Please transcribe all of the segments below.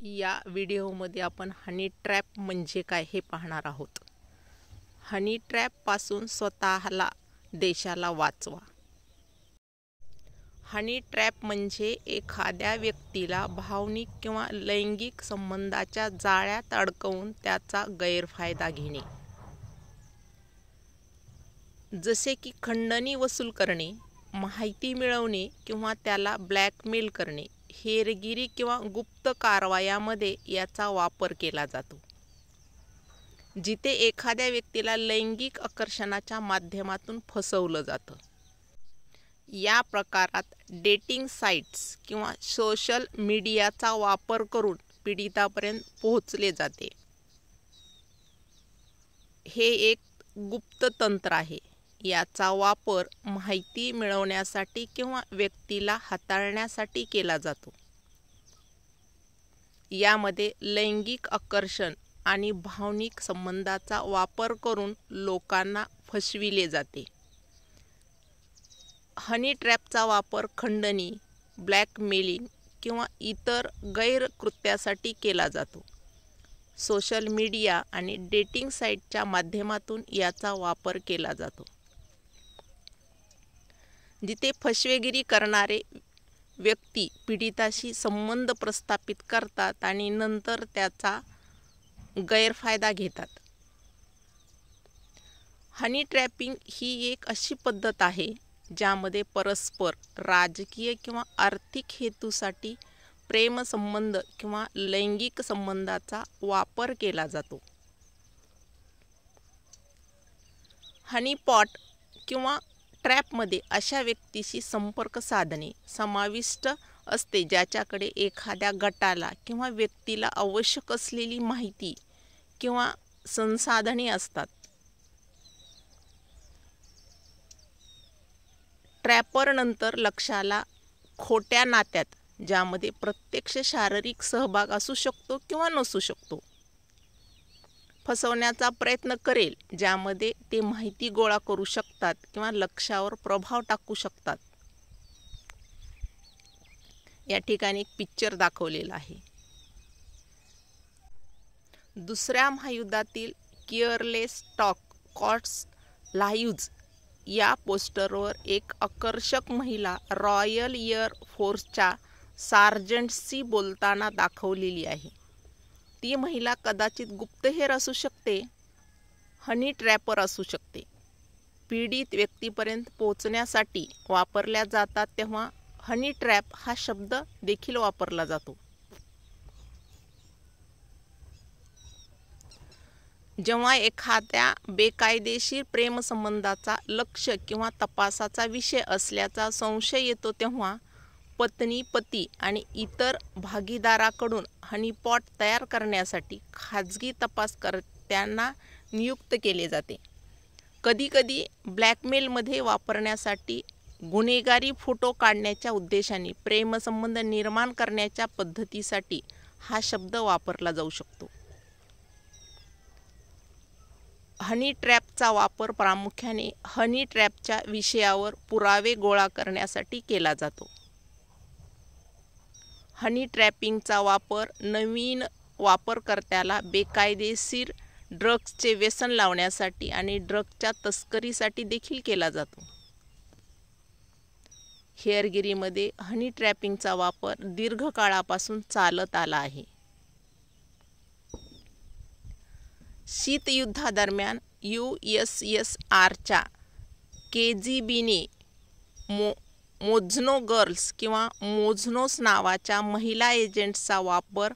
या व्हिडिओमध्ये आपण हनी ट्रॅप म्हणजे काय हे पाहणार आहोत। हनी ट्रॅपपासून स्वतःला देशाला वाचवा। हनी ट्रॅप म्हणजे एखाद्या व्यक्तीला भावनिक किंवा लैंगिक संबंधाच्या जाळ्यात अडकवून त्याचा गैरफायदा घेणे, जसे की खंडणी वसूल करणे, माहिती मिळवणे किंवा त्याला ब्लॅकमेल करणे, हेरगिरी किंवा गुप्त कारवायांमध्ये याचा वापर केला जातो, जिथे एखाद्या व्यक्तीला लैंगिक आकर्षणाच्या माध्यमातून फसवलं जातं। या प्रकारात डेटिंग साइट्स किंवा सोशल मीडियाचा वापर करून पीडितापर्यंत पोहोचले जाते। हे एक गुप्त तंत्र आहे। याचा वापर माहिती मिळवण्यासाठी किंवा व्यक्तीला हाताळण्यासाठी केला जातो। यामध्ये लैंगिक आकर्षण आणि भावनिक संबंधाचा वापर करून लोकांना फसविले जाते। हनी ट्रॅपचा वापर खंडणी, ब्लॅकमेलिंग किंवा इतर गैरकृत्यासाठी केला जातो। सोशल मीडिया आणि डेटिंग साइटच्या माध्यमातून याचा वापर केला जातो, जिथे फसवेगिरी करणारे व्यक्ती पीडिताशी संबंध प्रस्थापित करतात आणि नंतर त्याचा गैरफायदा घेतात। हनी ट्रॅपिंग ही एक अशी पद्धत आहे ज्यामध्ये परस्पर राजकीय किंवा आर्थिक हेतूसाठी प्रेमसंबंध किंवा लैंगिक संबंधाचा वापर केला जातो। हनीपॉट किंवा ट्रॅपमध्ये अशा व्यक्तीशी संपर्क साधणे समाविष्ट असते ज्याच्याकडे एखाद्या गटाला किंवा व्यक्तीला आवश्यक असलेली माहिती किंवा संसाधने असतात। ट्रॅपर नंतर लक्ष्याला खोट्या नात्यात, ज्यामध्ये प्रत्यक्ष शारीरिक सहभाग असू शकतो किंवा नसू शकतो, फसवण्याचा प्रयत्न करेल, ज्यामध्ये ते माहिती गोळा करू शकतात किंवा लक्ष्यावर प्रभाव टाकू शकतात। या ठिकाणी एक पिक्चर दाखवलेला आहे। दुसऱ्या महायुद्धातील केअरलेस टॉक कॉस्ट लाईव्ह्ज या पोस्टरवर एक आकर्षक महिला रॉयल एअर फोर्सच्या सार्जंटशी बोलताना दाखवलेली आहे। ती महिला कदाचित गुप्तहेर असू शकते, हनी ट्रॅपर असू शकते। पीडित व्यक्तीपर्यंत पोहोचण्यासाठी वापरल्या जातात तेव्हा हनी ट्रॅप हा शब्द देखील वापरला जातो। जेव्हा एखाद्या बेकायदेशीर प्रेमसंबंधाचा लक्ष्य किंवा तपासाचा विषय असल्याचा संशय येतो तेव्हा पत्नी, पती आणि इतर भागीदाराकडून हनीपॉट तयार करण्यासाठी खाजगी तपासकर्त्यांना नियुक्त केले जाते। कधीकधी ब्लॅकमेलमध्ये वापरण्यासाठी गुन्हेगारी फोटो काढण्याच्या उद्देशाने प्रेमसंबंध निर्माण करण्याच्या पद्धतीसाठी हा शब्द वापरला जाऊ शकतो। हनी ट्रॅपचा वापर प्रामुख्याने हनी ट्रॅपच्या विषयावर पुरावे गोळा करण्यासाठी केला जातो। हनी ट्रॅपिंगचा वापर नवीन वापरकर्त्याला बेकायदेशीर ड्रग्जचे व्यसन लावण्यासाठी आणि ड्रग्जच्या तस्करीसाठी देखील केला जातो। हेरगिरीमध्ये हनी ट्रॅपिंगचा वापर दीर्घकाळापासून चालत आला आहे। शीतयुद्धादरम्यान USSRच्या KGBने मोझनो गर्ल्स किंवा मोझनोस नावाच्या महिला एजंट्सचा वापर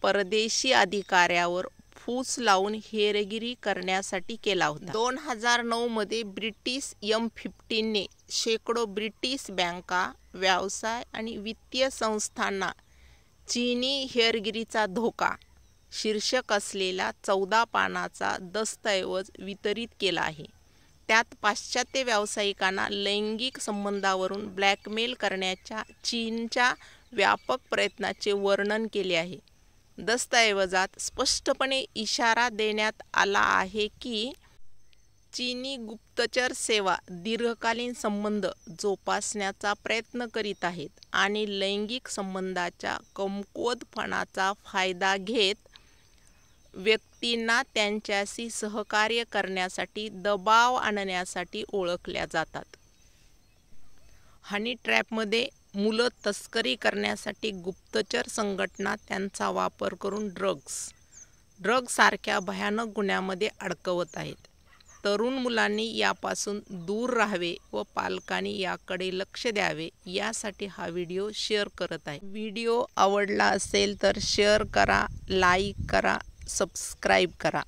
परदेशी अधिकाऱ्यावर फूस लावून हेरगिरी करण्यासाठी केला होता। 2009 मध्ये ब्रिटिश M15ने शेकडो ब्रिटिश बँका, व्यवसाय आणि वित्तीय संस्थांना चीनी हेरगिरीचा धोका शीर्षक असलेला 14 पानाचा दस्तऐवज वितरित केला आहे। त्यात पाश्चात्य व्यावसायिकांना लैंगिक संबंधावरून ब्लॅकमेल करण्याच्या चीनच्या व्यापक प्रयत्नाचे वर्णन केले आहे। दस्तऐवजात स्पष्टपणे इशारा देण्यात आला आहे की चीनी गुप्तचर सेवा दीर्घकालीन संबंध जोपासण्याचा प्रयत्न करीत आहेत आणि लैंगिक संबंधाच्या कमकुवतपणाचा फायदा घेत व्यक्तींना त्यांच्याशी सहकार्य करण्यासाठी दबाव आणण्यासाठी ओळखल्या जातात. हनी ट्रॅपमध्ये मुलं तस्करी करण्यासाठी गुप्तचर संघटना त्यांचा वापर करून ड्रग्जसारख्या भयानक गुन्ह्यामध्ये अडकवत आहेत. तरुण मुलांनी यापासून दूर राहावे व पालकांनी याकडे लक्ष द्यावे यासाठी हा व्हिडिओ शेअर करत आहे. व्हिडिओ आवडला असेल तर शेअर करा, लाईक करा, सबस्क्राईब करा.